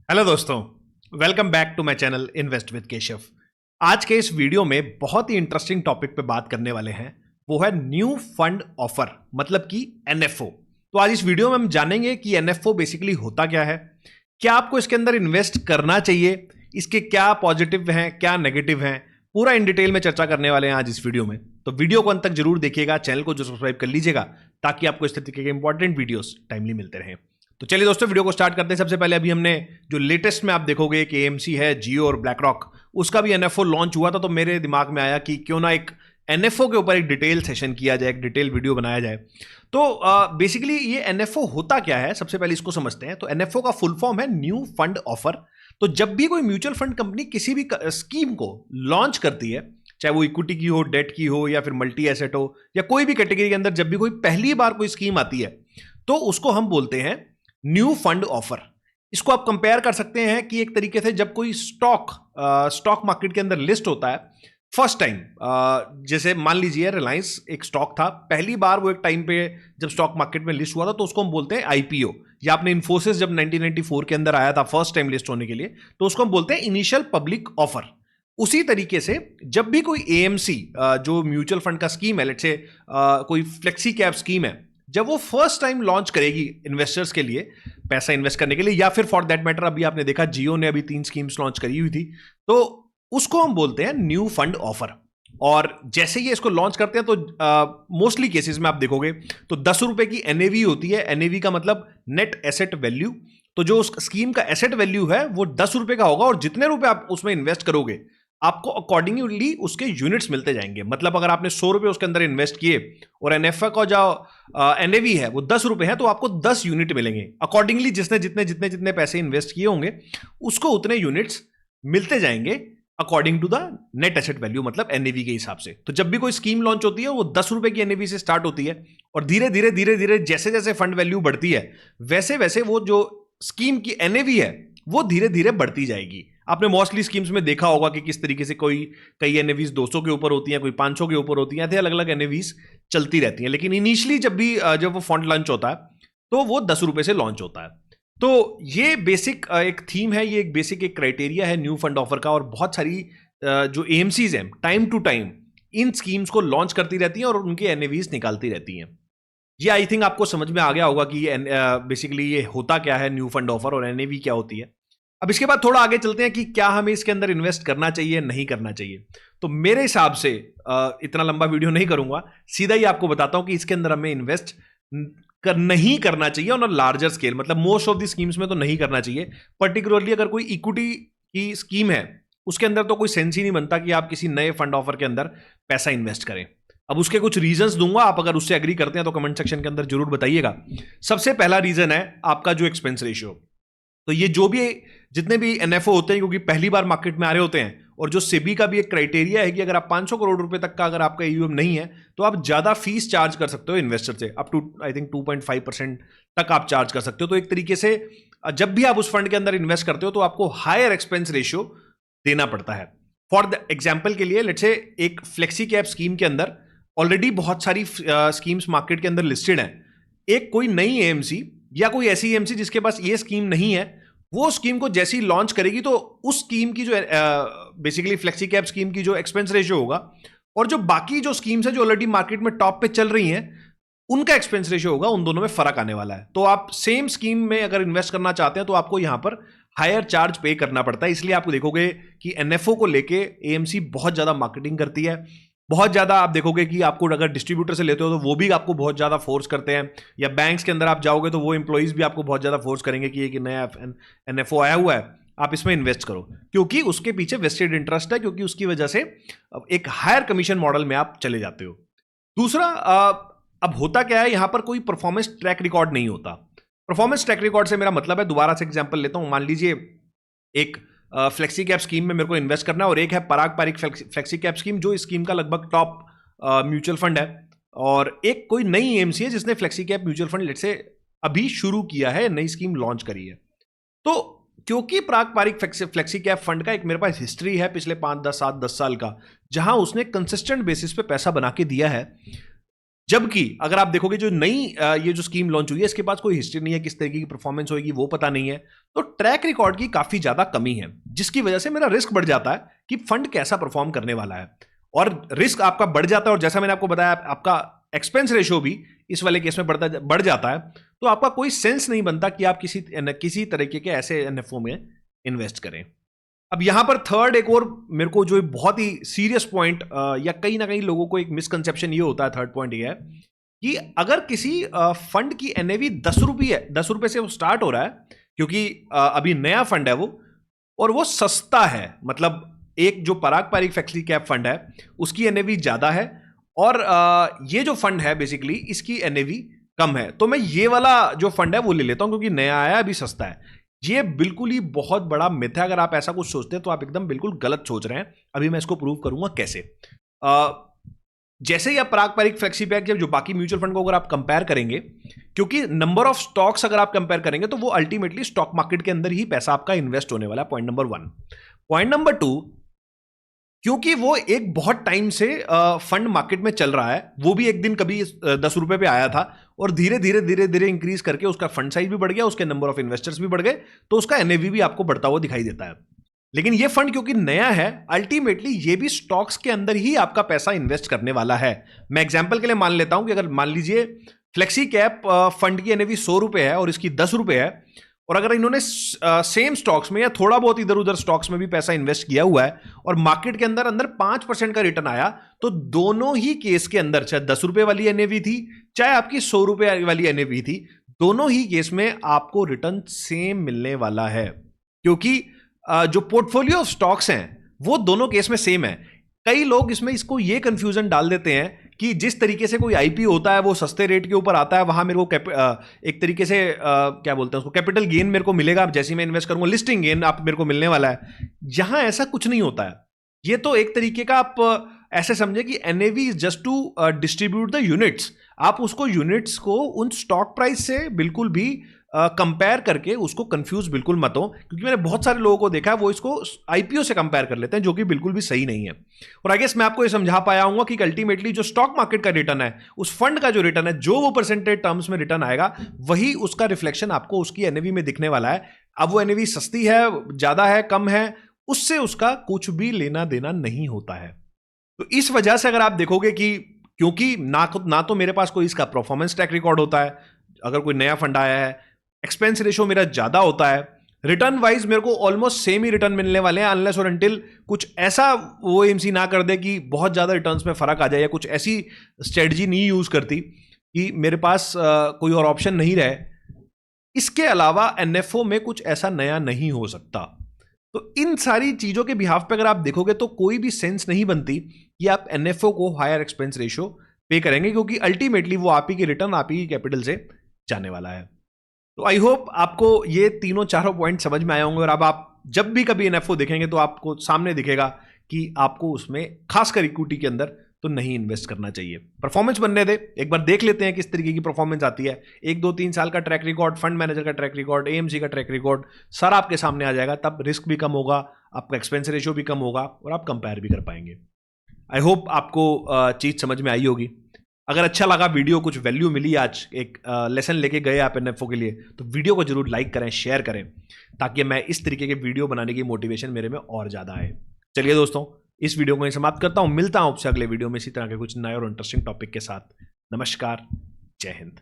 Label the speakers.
Speaker 1: Hello दोस्तों, welcome back to my channel invest with Keshav. आज के इस वीडियो में बहुत ही इंटरेस्टिंग टॉपिक पे बात करने वाले हैं। वो है न्यू फंड ऑफर, मतलब कि एनएफओ। तो आज इस वीडियो में हम जानेंगे कि एनएफओ बेसिकली होता क्या है, क्या आपको इसके अंदर इन्वेस्ट करना चाहिए, इसके क्या पॉजिटिव हैं क्या नेगेटिव हैं, पूरा इन डिटेल में चर्चा करने वाले हैं आज इस वीडियो में। तो वीडियो को अंत तक जरूर देखिएगा, चैनल को जो सब्सक्राइब कर लीजिएगा ताकि आपको इस तरीके के इंपॉर्टेंट वीडियोस टाइमली मिलते रहें। तो चलिए दोस्तों, वीडियो को स्टार्ट करते हैं। सबसे पहले अभी हमने जो लेटेस्ट में आप देखोगे कि एएमसी है, जियो और ब्लैक रॉक, उसका भी एनएफओ लॉन्च हुआ था। तो मेरे दिमाग में आया कि क्यों ना एक एनएफओ के ऊपर एक डिटेल सेशन किया जाए, एक डिटेल वीडियो बनाया जाए। तो बेसिकली ये एनएफओ होता क्या है, सबसे पहले इसको समझते हैं। तो एनएफओ का फुल फॉर्म है न्यू फंड ऑफर। तो जब भी कोई म्यूचुअल फंड कंपनी किसी भी स्कीम को लॉन्च करती है, चाहे वो इक्विटी की हो, डेट की हो, या फिर मल्टी एसेट हो, या कोई भी कैटेगरी के अंदर जब भी कोई पहली बार कोई स्कीम आती है, तो उसको हम बोलते हैं न्यू फंड ऑफर। इसको आप कंपेयर कर सकते हैं कि एक तरीके से जब कोई स्टॉक मार्केट के अंदर लिस्ट होता है फर्स्ट टाइम, जैसे मान लीजिए रिलायंस एक स्टॉक था, पहली बार वो एक टाइम पे जब स्टॉक मार्केट में लिस्ट हुआ था, तो उसको हम बोलते हैं आईपीओ। या आपने इन्फोसिस जब 1994 के अंदर आया था फर्स्ट टाइम लिस्ट होने के लिए, तो उसको हम बोलते हैं इनिशियल पब्लिक ऑफर। उसी तरीके से जब भी कोई एएमसी जो म्यूचुअल फंड का स्कीम है, लेट्स से कोई फ्लेक्सी कैप स्कीम है, जब वो फर्स्ट टाइम लॉन्च करेगी इन्वेस्टर्स के लिए पैसा इन्वेस्ट करने के लिए, या फिर फॉर दैट मैटर अभी आपने देखा जियो ने अभी 3 स्कीम्स लॉन्च करी हुई थी, तो उसको हम बोलते हैं न्यू फंड ऑफर। और जैसे ही इसको लॉन्च करते हैं तो मोस्टली केसेस में आप देखोगे तो 10 रुपए की एनएवी होती है। एनएवी का मतलब नेट एसेट वैल्यू। तो जो उस स्कीम का एसेट वैल्यू है वो 10 रुपए का होगा, और जितने रुपए आप उसमें इन्वेस्ट करोगे आपको अकॉर्डिंगली उसके यूनिट्स मिलते जाएंगे। मतलब अगर आपने 100 रुपए उसके अंदर इन्वेस्ट किए और एनएफए का जो एनएवी है वो 10 रुपए है, तो आपको 10 यूनिट मिलेंगे। अकॉर्डिंगली जिसने जितने जितने जितने पैसे इन्वेस्ट किए होंगे उसको उतने यूनिट्स मिलते जाएंगे according to the net asset value, मतलब एनएवी के हिसाब से। तो जब भी कोई स्कीम लॉन्च होती है वो 10 रुपए की एनएवी से स्टार्ट होती है, और धीरे धीरे धीरे धीरे जैसे जैसे फंड वैल्यू बढ़ती है वैसे वैसे वो जो स्कीम की एनएवी है वो धीरे धीरे बढ़ती जाएगी। आपने मोस्टली स्कीम्स में देखा होगा कि किस तरीके से कई एनएवीज 200 के ऊपर होती हैं, कोई 500 के ऊपर होती हैं, अलग अलग एनएवीज चलती रहती हैं। लेकिन इनिशियली जब वो फंड लॉन्च होता है तो वो 10 रुपए से लॉन्च होता है। तो ये बेसिक एक थीम है, ये एक बेसिक एक क्राइटेरिया है न्यू फंड ऑफर का। और बहुत सारी जो एएमसीज हैं टाइम टू टाइम इन स्कीम्स को लॉन्च करती रहती हैं और उनके एनएवीज निकालती रहती हैं। ये आई थिंक आपको समझ में आ गया होगा कि बेसिकली ये होता क्या है न्यू फंड ऑफर, और एनएवी क्या होती है। अब इसके बाद थोड़ा आगे चलते हैं कि क्या हमें इसके अंदर इन्वेस्ट करना चाहिए नहीं करना चाहिए। तो मेरे हिसाब से इतना लंबा वीडियो नहीं करूंगा, सीधा ही आपको बताता हूं कि इसके अंदर हमें इन्वेस्ट नहीं करना चाहिए ऑन अ लार्जर स्केल। मतलब मोस्ट ऑफ द स्कीम्स में तो नहीं करना चाहिए। पर्टिकुलरली अगर कोई इक्विटी की स्कीम है उसके अंदर तो कोई सेंस ही नहीं बनता कि आप किसी नए फंड ऑफर के अंदर पैसा इन्वेस्ट करें। अब उसके कुछ रीजंस दूंगा, आप अगर उससे एग्री करते हैं तो कमेंट सेक्शन के अंदर जरूर बताइएगा। सबसे पहला रीजन है आपका जो एक्सपेंस रेशियो। तो ये जो भी जितने भी एनएफओ होते हैं, क्योंकि पहली बार मार्केट में आ रहे होते हैं, और जो सेबी का भी एक क्राइटेरिया है कि अगर आप 500 करोड़ रुपए तक का अगर आपका ईयूएम नहीं है तो आप ज्यादा फीस चार्ज कर सकते हो इन्वेस्टर से, अप टू आई थिंक 2.5% तक आप चार्ज कर सकते हो। तो एक तरीके से जब भी आप उस फंड के अंदर इन्वेस्ट करते हो तो आपको हायर एक्सपेंस रेशियो देना पड़ता है। फॉर द एग्जाम्पल के लिए लेट्स से एक फ्लेक्सी कैप स्कीम के अंदर ऑलरेडी बहुत सारी स्कीम्स मार्केट के अंदर लिस्टेड है। एक कोई नई एएमसी या कोई ऐसी एएमसी जिसके पास ये स्कीम नहीं है, वो स्कीम को जैसे ही लॉन्च करेगी तो उस स्कीम की जो बेसिकली फ्लेक्सी कैप स्कीम की जो एक्सपेंस रेशियो होगा, और जो बाकी जो स्कीम्स है जो ऑलरेडी मार्केट में टॉप पे चल रही हैं, उनका एक्सपेंस रेशियो होगा, उन दोनों में फर्क आने वाला है। तो आप सेम स्कीम में अगर इन्वेस्ट करना चाहते हैं तो आपको यहां पर हायर चार्ज पे करना पड़ता है। इसलिए आपको देखोगे कि एनएफओ को लेके एएमसी बहुत ज्यादा मार्केटिंग करती है। बहुत ज्यादा आप देखोगे कि आपको अगर डिस्ट्रीब्यूटर से लेते हो तो वो भी आपको बहुत ज्यादा फोर्स करते हैं, या बैंक्स के अंदर आप जाओगे तो वो एम्प्लॉइज भी आपको बहुत ज्यादा फोर्स करेंगे कि एक नया एनएफओ आया हुआ है, आप इसमें इन्वेस्ट करो, क्योंकि उसके पीछे वेस्टेड इंटरेस्ट है, क्योंकि उसकी वजह से एक हायर कमीशन मॉडल में आप चले जाते हो। दूसरा, अब होता क्या है, यहां पर कोई परफॉर्मेंस ट्रैक रिकॉर्ड नहीं होता। परफॉर्मेंस ट्रैक रिकॉर्ड से मेरा मतलब है, दोबारा से एग्जांपल लेता हूं, मान लीजिए एक फ्लेक्सी कैप स्कीम में मेरे को इन्वेस्ट करना है, और एक है पराग पारिक फ्लेक्सी कैप स्कीम जो इस स्कीम का लगभग टॉप म्यूचुअल फंड है, और एक कोई नई एएमसी है जिसने flexi cap mutual fund late से अभी शुरू किया है, नई स्कीम लॉन्च करी है। तो क्योंकि पराग पारिक फ्लेक्सी कैप फंड का एक मेरे पास हिस्ट्री है पिछले 5-10 साल का, जहां उसने कंसिस्टेंट बेसिस पे पैसा बना के दिया है, जबकि अगर आप देखोगे जो नई ये जो स्कीम लॉन्च हुई है इसके पास कोई हिस्ट्री नहीं है, किस तरीके की परफॉर्मेंस होगी वो पता नहीं है। तो ट्रैक रिकॉर्ड की काफी ज्यादा कमी है, जिसकी वजह से मेरा रिस्क बढ़ जाता है कि फंड कैसा परफॉर्म करने वाला है, और रिस्क आपका बढ़ जाता है। और जैसा मैंने आपको बताया, आपका एक्सपेंस रेशियो भी इस वाले केस में बढ़ जाता है, तो आपका कोई सेंस नहीं बनता कि आप किसी तरीके के ऐसे एनएफओ में इन्वेस्ट करें। अब यहां पर थर्ड एक और मेरे को जो बहुत ही सीरियस पॉइंट, या कहीं ना कहीं लोगों को एक मिसकंसेप्शन ये होता है, थर्ड पॉइंट ये है कि अगर किसी फंड की एनएवी 10 रुपये है, 10 रुपये से वो स्टार्ट हो रहा है, क्योंकि अभी नया फंड है वो, और वो सस्ता है, मतलब एक जो पराग पारिक फ्लेक्सी कैप फंड है उसकी एनएवी ज्यादा है, और ये जो फंड है बेसिकली इसकी एनएवी कम है, तो मैं ये वाला जो फंड है वो ले लेता हूं क्योंकि नया आया, अभी सस्ता है। ये बिल्कुल ही बहुत बड़ा मिथ है। अगर आप ऐसा कुछ सोचते हैं तो आप एकदम बिल्कुल गलत सोच रहे हैं। अभी मैं इसको प्रूव करूंगा कैसे। जैसे ही आप पराग पारिक फ्लेक्सी पैक जो बाकी म्यूचुअल फंड को अगर आप कंपेयर करेंगे, क्योंकि नंबर ऑफ स्टॉक्स अगर आप कंपेयर करेंगे तो वो अल्टीमेटली स्टॉक मार्केट के अंदर ही पैसा आपका इन्वेस्ट होने वाला है। Point number 1। पॉइंट नंबर 2, क्योंकि वो एक बहुत टाइम से फंड मार्केट में चल रहा है, वो भी एक दिन कभी 10 रुपए पे आया था और धीरे धीरे इंक्रीज करके उसका फंड साइज भी बढ़ गया, उसके नंबर ऑफ इन्वेस्टर्स भी बढ़ गए, तो उसका एनएवी भी आपको बढ़ता हुआ दिखाई देता है। लेकिन ये फंड क्योंकि नया है, अल्टीमेटली ये भी स्टॉक्स के अंदर ही आपका पैसा इन्वेस्ट करने वाला है। मैं एग्जांपल के लिए मान लेता हूं कि अगर मान लीजिए फ्लेक्सी कैप फंड की एनएवी 100 रुपए है और इसकी 10 रुपए है, और अगर इन्होंने सेम स्टॉक्स में या थोड़ा बहुत इधर उधर स्टॉक्स में भी पैसा इन्वेस्ट किया हुआ है और मार्केट के अंदर 5% का रिटर्न आया, तो दोनों ही केस के अंदर, चाहे 10 रुपए वाली एनएवी थी चाहे आपकी 100 रुपए वाली एनएवी थी, दोनों ही केस में आपको रिटर्न सेम मिलने वाला है, क्योंकि जो पोर्टफोलियो ऑफ स्टॉक्स हैं वो दोनों केस में सेम है। कई लोग इसमें इसको ये कंफ्यूजन डाल देते हैं कि जिस तरीके से कोई आईपीओ होता है वो सस्ते रेट के ऊपर आता है, वहां मेरे को एक तरीके से क्या बोलते हैं उसको, कैपिटल गेन मेरे को मिलेगा जैसे ही मैं इन्वेस्ट करूंगा, लिस्टिंग गेन आप मेरे को मिलने वाला है। यहां ऐसा कुछ नहीं होता है। ये तो एक तरीके का आप ऐसे समझे कि NAV is just to distribute the units. आप उसको यूनिट्स को उन स्टॉक प्राइस से बिल्कुल भी कंपेयर करके उसको कंफ्यूज बिल्कुल मत हो, क्योंकि मैंने बहुत सारे लोगों को देखा है वो इसको आईपीओ से कंपेयर कर लेते हैं, जो कि बिल्कुल भी सही नहीं है। और आई गेस मैं आपको ये समझा पाया हूं कि अल्टीमेटली जो स्टॉक मार्केट का रिटर्न है, उस फंड का जो रिटर्न है, जो वो परसेंटेज टर्म्स में रिटर्न आएगा, वही उसका रिफ्लेक्शन आपको उसकी एनएवी में दिखने वाला है। अब वो एनएवी सस्ती है, ज्यादा है, कम है, उससे उसका कुछ भी लेना देना नहीं होता है। तो इस वजह से अगर आप देखोगे कि क्योंकि ना तो मेरे पास कोई इसका परफॉर्मेंस ट्रैक रिकॉर्ड होता है, अगर कोई नया फंड आया है, एक्सपेंस रेशियो मेरा ज्यादा होता है, रिटर्न वाइज मेरे को ऑलमोस्ट सेम ही रिटर्न मिलने वाले हैं, अनलेस और अनटिल कुछ ऐसा वो एमसी ना कर दे कि बहुत ज्यादा रिटर्न्स में फर्क आ जाए, या कुछ ऐसी स्ट्रेटजी नहीं यूज करती कि मेरे पास कोई और ऑप्शन नहीं रहे। इसके अलावा एनएफओ में कुछ ऐसा नया नहीं हो सकता। तो इन सारी चीजों के बिहाफ पे अगर आप देखोगे तो कोई भी सेंस नहीं बनती कि आप एनएफओ को हायर एक्सपेंस रेशियो पे करेंगे, क्योंकि अल्टीमेटली वो आप ही की रिटर्न, आप ही की कैपिटल से जाने वाला है। तो आई होप आपको ये तीनों चारों पॉइंट समझ में आए होंगे, और अब आप जब भी कभी एनएफओ देखेंगे तो आपको सामने दिखेगा कि आपको उसमें खासकर इक्विटी के अंदर तो नहीं इन्वेस्ट करना चाहिए। परफॉर्मेंस बनने दे, एक बार देख लेते हैं किस तरीके की परफॉर्मेंस आती है। 1, 2, 3 साल का ट्रैक रिकॉर्ड, फंड मैनेजर का ट्रैक रिकॉर्ड, एएमसी का ट्रैक रिकॉर्ड, सारा आपके सामने आ जाएगा। तब रिस्क भी कम होगा, आपका एक्सपेंस रेशियो भी कम होगा, और आप कंपेयर भी कर पाएंगे। आई होप आपको चीज समझ में आई होगी। अगर अच्छा लगा वीडियो, कुछ वैल्यू मिली, आज एक लेसन लेके गए आप एनएफओ के लिए, तो वीडियो को जरूर लाइक करें, शेयर करें, ताकि मैं इस तरीके के वीडियो बनाने की मोटिवेशन मेरे में और ज्यादा आए। चलिए दोस्तों, इस वीडियो को यहीं समाप्त करता हूं। मिलता हूं आपसे अगले वीडियो में इसी तरह के कुछ नए और इंटरेस्टिंग टॉपिक के साथ। नमस्कार, जय हिंद।